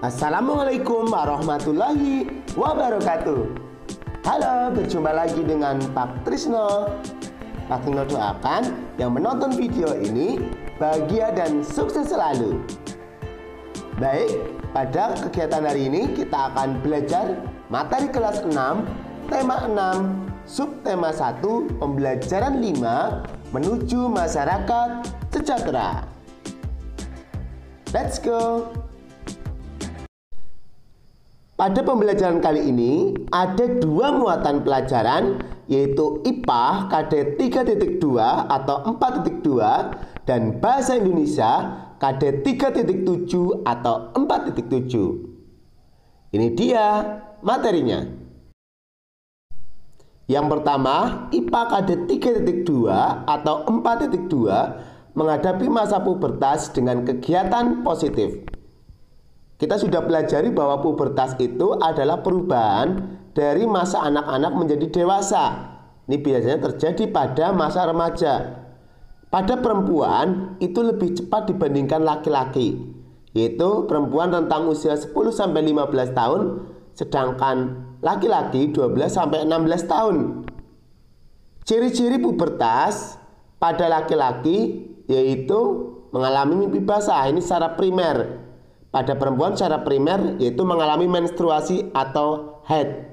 Assalamualaikum warahmatullahi wabarakatuh. Halo, berjumpa lagi dengan Pak Trisno. Pak Trisno doakan yang menonton video ini bahagia dan sukses selalu. Baik, pada kegiatan hari ini kita akan belajar materi kelas 6, tema 6, subtema 1, pembelajaran 5 menuju masyarakat sejahtera. Let's go. Pada pembelajaran kali ini ada dua muatan pelajaran, yaitu IPA KD 3.2 atau 4.2 dan Bahasa Indonesia KD 3.7 atau 4.7. Ini dia materinya. Yang pertama, IPA KD 3.2 atau 4.2 menghadapi masa pubertas dengan kegiatan positif. Kita sudah pelajari bahwa pubertas itu adalah perubahan dari masa anak-anak menjadi dewasa. Ini biasanya terjadi pada masa remaja. Pada perempuan itu lebih cepat dibandingkan laki-laki, yaitu perempuan rentang usia 10-15 tahun, sedangkan laki-laki 12-16 tahun. Ciri-ciri pubertas pada laki-laki yaitu mengalami mimpi basah, ini secara primer. Pada perempuan secara primer yaitu mengalami menstruasi atau haid.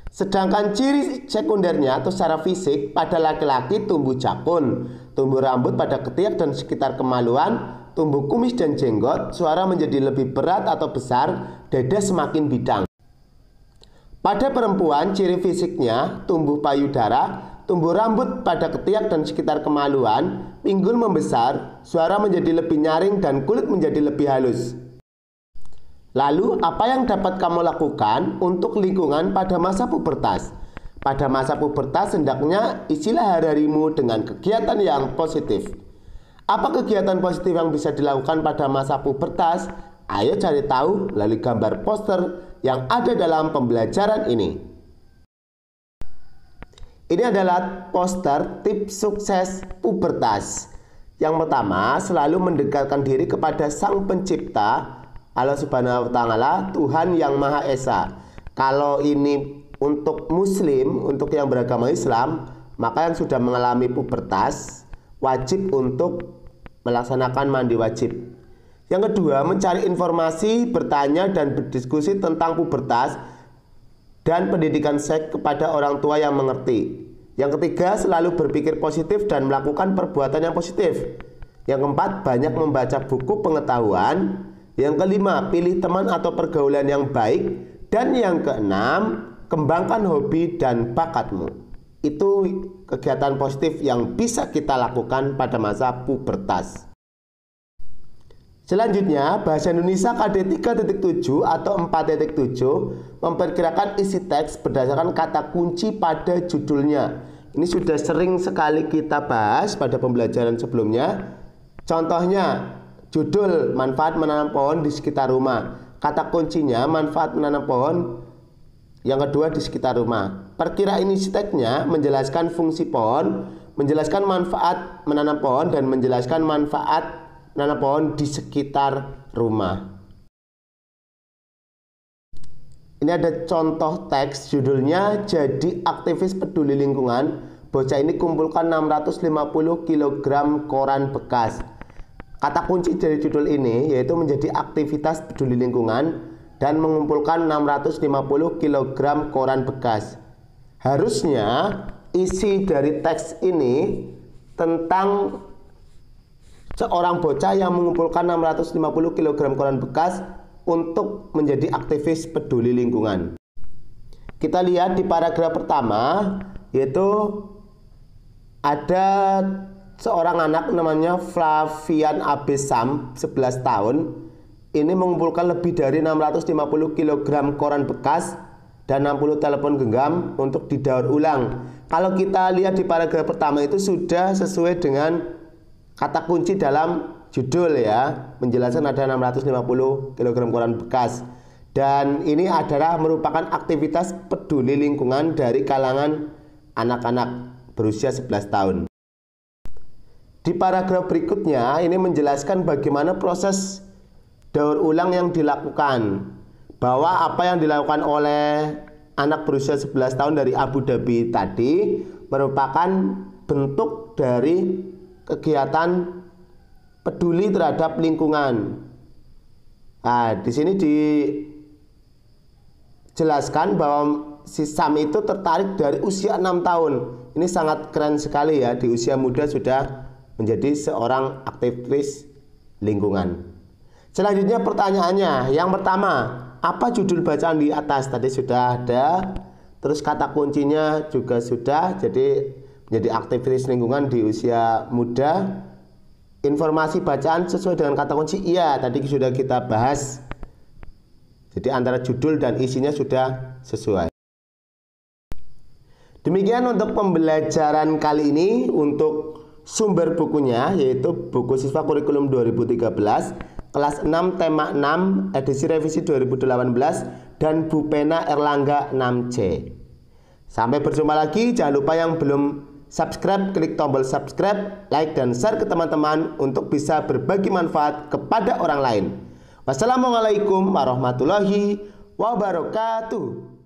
Sedangkan ciri sekundernya atau secara fisik pada laki-laki tumbuh capun, tumbuh rambut pada ketiak dan sekitar kemaluan, tumbuh kumis dan jenggot, suara menjadi lebih berat atau besar, dada semakin bidang. Pada perempuan ciri fisiknya tumbuh payudara, tumbuh rambut pada ketiak dan sekitar kemaluan, pinggul membesar, suara menjadi lebih nyaring dan kulit menjadi lebih halus. Lalu, apa yang dapat kamu lakukan untuk lingkungan pada masa pubertas? Pada masa pubertas, hendaknya isilah hari-harimu dengan kegiatan yang positif. Apa kegiatan positif yang bisa dilakukan pada masa pubertas? Ayo cari tahu melalui gambar poster yang ada dalam pembelajaran ini. Ini adalah poster tips sukses pubertas. Yang pertama, selalu mendekatkan diri kepada Sang Pencipta, Allah Subhanahu wa Ta'ala, Tuhan yang Maha Esa. Kalau ini untuk Muslim, untuk yang beragama Islam, maka yang sudah mengalami pubertas wajib untuk melaksanakan mandi wajib. Yang kedua, mencari informasi, bertanya dan berdiskusi tentang pubertas dan pendidikan seks kepada orang tua yang mengerti. Yang ketiga, selalu berpikir positif dan melakukan perbuatan yang positif. Yang keempat, banyak membaca buku pengetahuan. Yang kelima, pilih teman atau pergaulan yang baik. Dan yang keenam, kembangkan hobi dan bakatmu. Itu kegiatan positif yang bisa kita lakukan pada masa pubertas. Selanjutnya, Bahasa Indonesia KD 3.7 atau 4.7 memperkirakan isi teks berdasarkan kata kunci pada judulnya. Ini sudah sering sekali kita bahas pada pembelajaran sebelumnya. Contohnya, judul manfaat menanam pohon di sekitar rumah. Kata kuncinya manfaat menanam pohon, yang kedua di sekitar rumah. Perkiraan isi teksnya menjelaskan fungsi pohon, menjelaskan manfaat menanam pohon, dan menjelaskan manfaat menanam pohon di sekitar rumah. Ini ada contoh teks, judulnya Jadi Aktivis Peduli Lingkungan. Bocah ini kumpulkan 650 kg koran bekas. Kata kunci dari judul ini yaitu menjadi aktivitas peduli lingkungan dan mengumpulkan 650 kg koran bekas. Harusnya isi dari teks ini tentang seorang bocah yang mengumpulkan 650 kg koran bekas untuk menjadi aktivis peduli lingkungan. Kita lihat di paragraf pertama, yaitu ada seorang anak namanya Flavian Abesam, 11 tahun. Ini mengumpulkan lebih dari 650 kg koran bekas dan 60 telepon genggam untuk didaur ulang. Kalau kita lihat di paragraf pertama itu sudah sesuai dengan kata kunci dalam judul ya, menjelaskan ada 650 kg koran bekas. Dan ini adalah merupakan aktivitas peduli lingkungan dari kalangan anak-anak berusia 11 tahun. Di paragraf berikutnya ini menjelaskan bagaimana proses daur ulang yang dilakukan, bahwa apa yang dilakukan oleh anak berusia 11 tahun dari Abu Dhabi tadi merupakan bentuk dari kegiatan peduli terhadap lingkungan. Nah, di sini dijelaskan bahwa si Sam itu tertarik dari usia 6 tahun. Ini sangat keren sekali ya, di usia muda sudah menjadi seorang aktivis lingkungan. Selanjutnya pertanyaannya, yang pertama, apa judul bacaan di atas? Tadi sudah ada, terus kata kuncinya juga sudah, jadi menjadi aktivis lingkungan di usia muda. Informasi bacaan sesuai dengan kata kunci, iya, tadi sudah kita bahas. Jadi antara judul dan isinya sudah sesuai. Demikian untuk pembelajaran kali ini. Untuk sumber bukunya yaitu buku siswa kurikulum 2013 kelas 6 tema 6 edisi revisi 2018 dan Bu Pena Erlangga 6C. Sampai berjumpa lagi. Jangan lupa yang belum subscribe, klik tombol subscribe, like dan share ke teman-teman untuk bisa berbagi manfaat kepada orang lain. Wassalamualaikum warahmatullahi wabarakatuh.